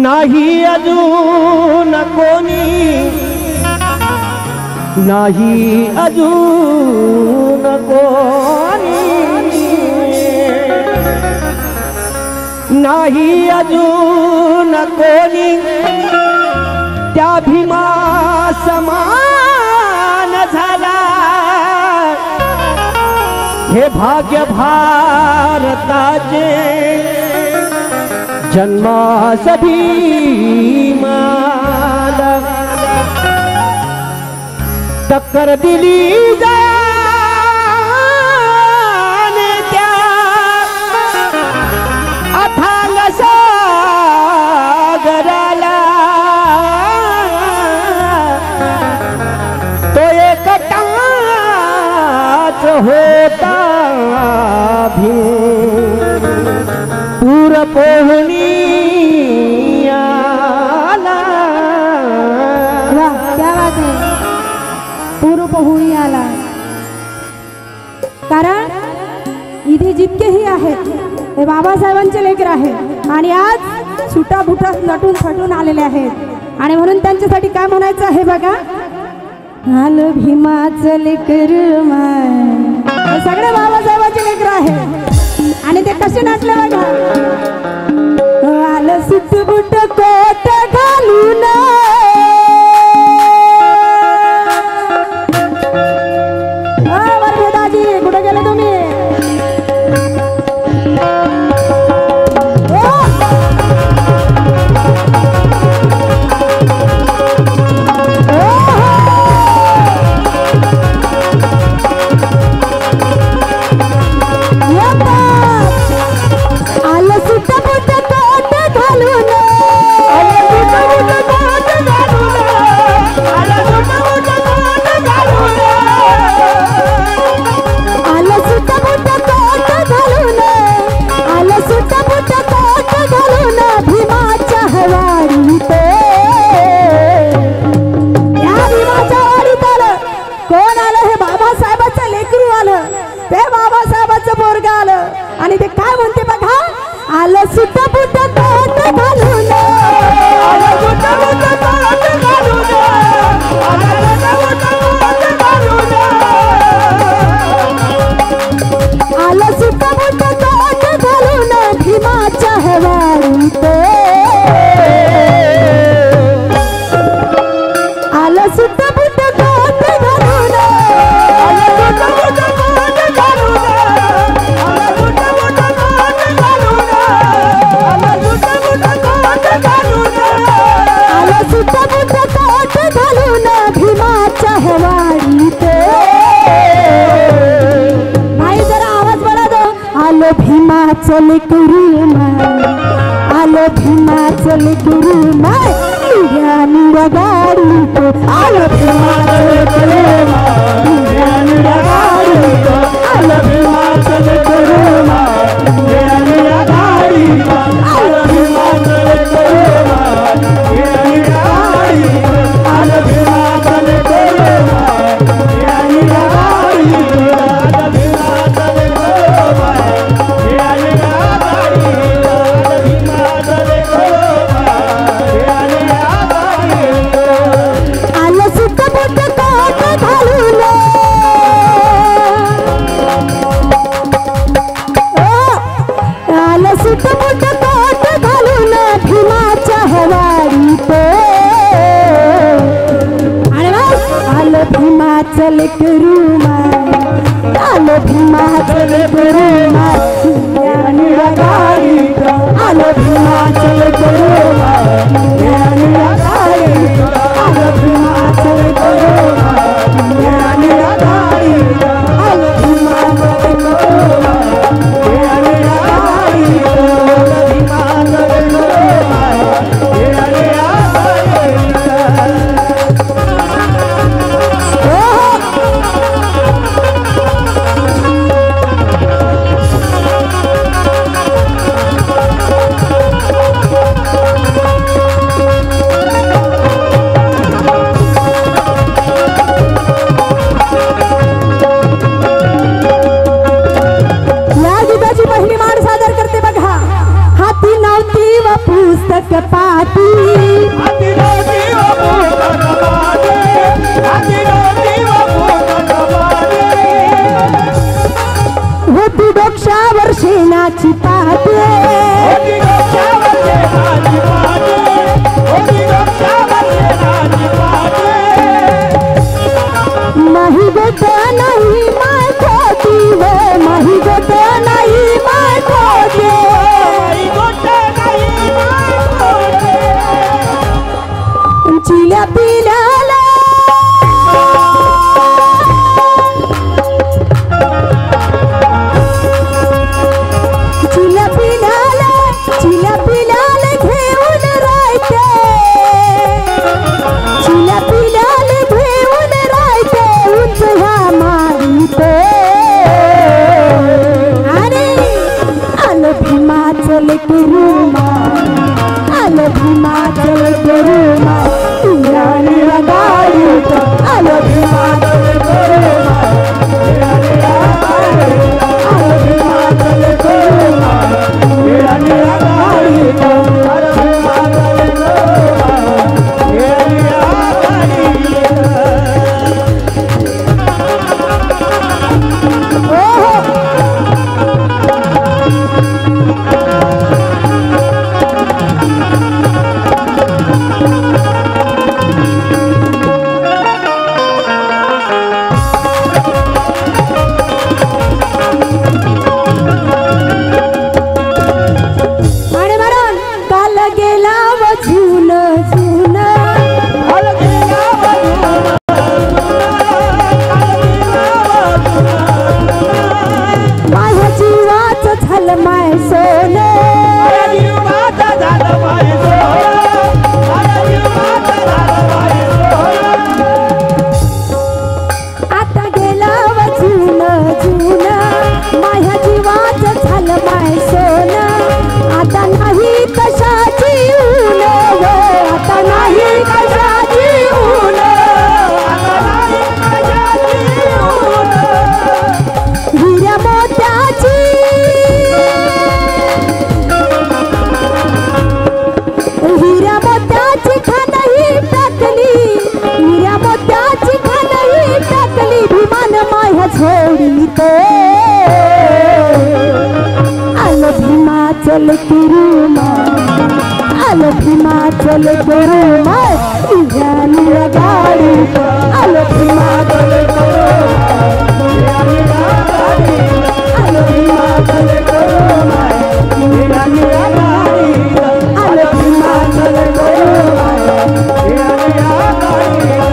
नाही अजून कोणी, नाही अजून कोणी, नाही अजून कोणी त्या भीमा समान झाला। हे भाग्य भारताचे जन्मास भीमाला टक्कर दिली जाने त्या अथांग सागराला। तो एकटाच होता भीम पूर पोहणी आला। क्या बात है, पूर पोहणी आला। कारण इथे जितकेही आहेत ते बाबासाहेबांचे लेकर आहेत आणि आज सुटा बुटा नटून फटून आलेले आहेत आणि म्हणून त्यांच्यासाठी काय म्हणायचं आहे बघा। आलं भीमाचं लेकर माय, हे सगळे बाबासाहेबांचे लेकर आहेत आणि ते कसे नाचले बघा। आलं सुटबुट कोट घालून, दाजी कुठे गेले तुम्ही? आणि ते काय म्हणते बघा। आलं सुट बुट कोट घालून, आलं सुट बुट कोट घालून, आलं सुट बुट कोट घालून, आलं सुट बुट कोट घालून भीमाच्या वारीत। आलं सुट बुट कोट घालून, आलं सुट बुट कोट घालून, भीमाच्या वारीत। भाई जरा आवाज बडा दो। आलो भीमाचं लेकरू माय, आलो भीमाचं लेकरू माय, निघ्या निघ्या गाडीत। आलो भीमाचं लेकरू माय, निघ्या निघ्या गाडीत, आलो भीमाचं लेकरू माय, निघ्या निघ्या गाडीत, आलो भीमाचं लेकरू माय, निघ्या निघ्या गाडीत, आलो भीमाचं लेकरू माय, निघ्या निघ्या गाडीत, आलो भीमाचं लेकरू माय, निघ्या निघ्या गाडीत, आलो भीमाचं लेकरू माय, निघ्या निघ्या गाडीत। आलं सुट बुट कोट घालून, भीमाचल करूमाय आलो भीमाचल करूमाय ज्ञानीला गाडीत आलो भीमाचल करूमाय ज्ञानीला गाडीत आलो भीमाचल करूमाय ज्ञानीला गाडीत आलो भीमाचल करूमाय ज्ञानीला गाडीत भीमाचल करूमाय ज्ञानीला पुस्तक पाती होती डोक्यावर शेणाची पाती नाही गोट नाही माय खोटी व नाही गोट नाही माय खोटी चिल्या पिल्याला चिल्या पिल्याला घेऊन राहते चिल्या पिल्याला घेऊन राहते उंच ह्या मागीते अरे आलो भीमाचल करूमाय आलो भीमाचल करूमाय ज्ञानीला गाडीत आलो भीमाचल करूमाय ज्ञानीला गाडीत आलो भीमाचल करूमाय ज्ञानीला गाडीत आलो भीमाचल करूमाय ज्ञानीला भीमाचल करूमाय आलो भीमाचल करूमाय ज्ञानीला गाडीत आलो भीमाचल करूमाय ज्ञानीला गाडीत आलो भीमाचल करूमाय ज्ञानीला गाडीत आलो भीमाचल करूमाय ज्ञानीला गाडीत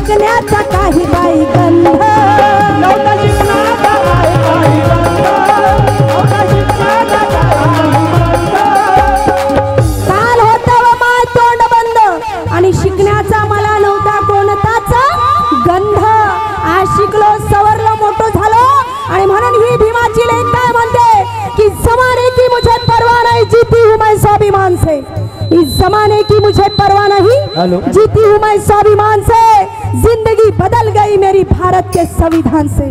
शिकण्याचा काही बाई गंध काल होता व माय तोंड बंद आणि शिकण्याचा मला नव्हता कोणताच गंध आज शिकलो सवरलो मोठो झालो आणि म्हणून ही भीमाची लेक काय म्हणते कि जमाने की मुझे परवाह नहीं, जीती हूँ मैं स्वाभिमान से। इस जमाने की मुझे परवाह नहीं, जीती हूँ मैं स्वाभिमान से। जिंदगी बदल गई मेरी भारत के संविधान से।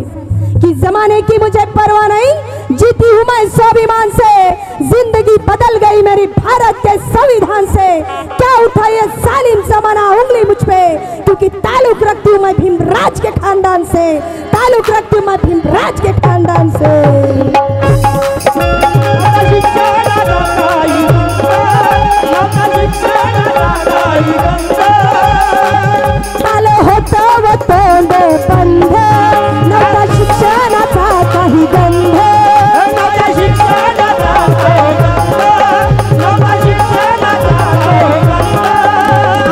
कि जमाने की मुझे परवाह नहीं, जीती हूँ मैं स्वाभिमान से। जिंदगी बदल गई मेरी भारत के संविधान से। क्या उठा ये जालिम जमाना उंगली मुझ पे, क्योंकि ताल्लुक रखती हूँ मैं भीमराज के खानदान से। ताल्लुक रखती हूँ मैं भीमराज के खानदान से। आलो होतो व तोंड बंद, नव्हता शिक्षणाचा काही गंध।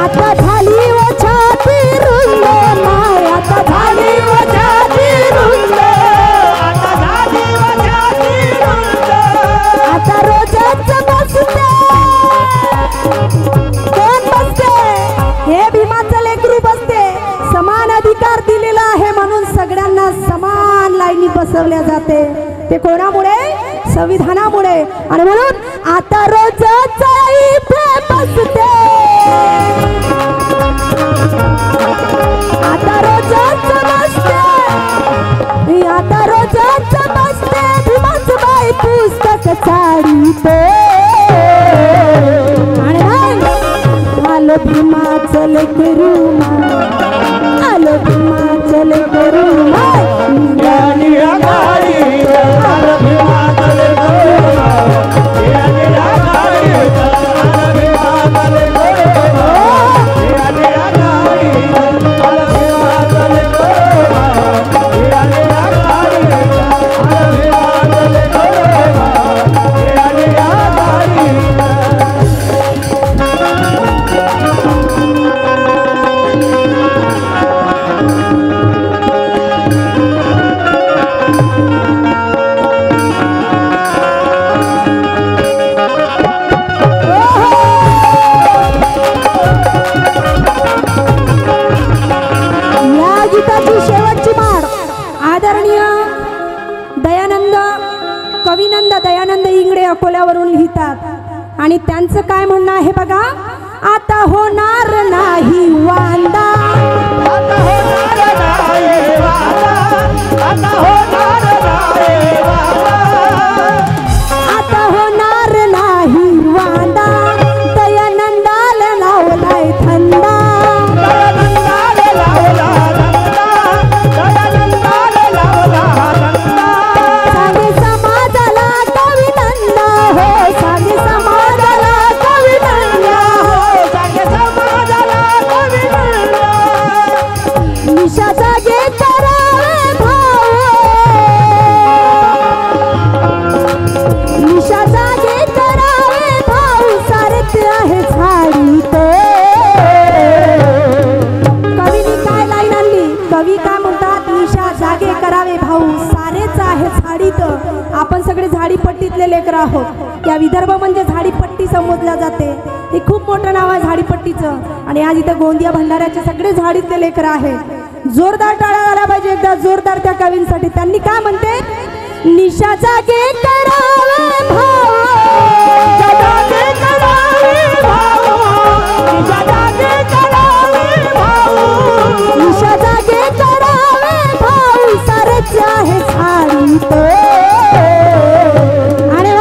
आता झाली व छाती रुंद माय, आता झाली व छाती रुंद, आता रोजच बसते। कोण बसते? हे भीमाचं लेकरू बसते। समान अधिकार दिलेला आहे म्हणून सगळ्यांना समान लाईनी बसवल्या जाते। ते कोणामुळे? संविधानामुळे। आणि म्हणून आता रोजच इथे बसते, आता रोजच बसते, आता रोजच बसते। भीमाचं बाई पुस्तक चाळीते। आणि आलो भीमाचं लेकरू माय, आलो भीमाचं लेकरू माय। कविनंद दयानंद इंगडे अकोल्यावरून लिहितात आणि त्यांचं काय म्हणणं आहे बघा। आता होणार नाही वांदा, आता होणार नाही वादा, आता होणार नाही वादा, आता होणार नाही वांदा। दयानंदाला लावलाय धंदा, दयानंदाला लावला धंदा, दयानंदाला लावला धंदा। सांगे समाजाला कविनंदा हो, सांगे समाजाला कविनंदा हो, सांगे समाजाला कविनंदा। निशा जागे करावे भाऊ, निशा जागे करावे भाऊ, सारेच आहे झाडीत। कवीने काय लाईन आणली? कवी काय म्हणतात? निशा जागे करावे भाऊ, सारेच आहे झाडीत। आपण सगळे झाडीपट्टीतले लेकर आहोत। या विदर्भ म्हणजे झाडीपट्टी समजल्या जाते। हे खूप मोठं नाव आहे झाडीपट्टीचं। आणि आज इथे गोंदिया भंडाऱ्याचे सगळे झाडीतले लेकर आहेत। जोरदार टाळ्या झाला पाहिजे एकदा जोरदार त्या कवींसाठी। त्यांनी काय म्हणते? निशा जागे करावे भाऊ, जागे करावे भाऊ, निशा जागे करावे भाऊ, निशा जागे करावे भाऊ, सारेच आहे झाडीत। आणि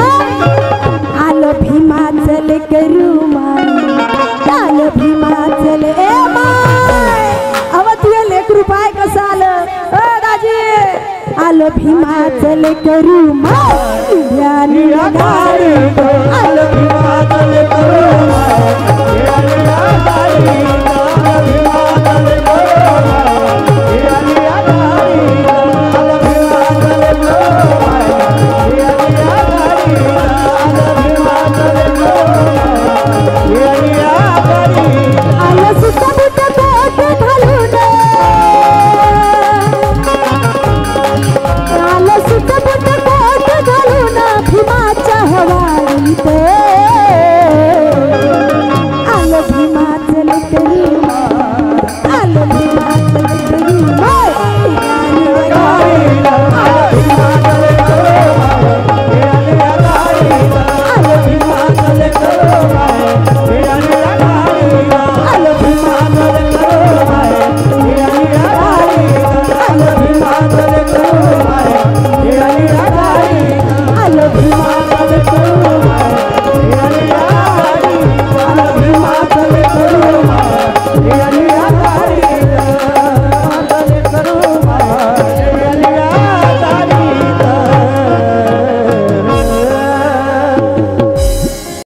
आलो भीमाचं लेकरू माय, आलो भीमाचं ले ए माय। अव तुझे लेकरू पाय कसं आलं दाजी? आलो भीमाचं लेकरू माय, निळ्या निळ्या गाडीत, आलो भीमाचं लेकरू माय, निळ्या निळ्या गाडीत।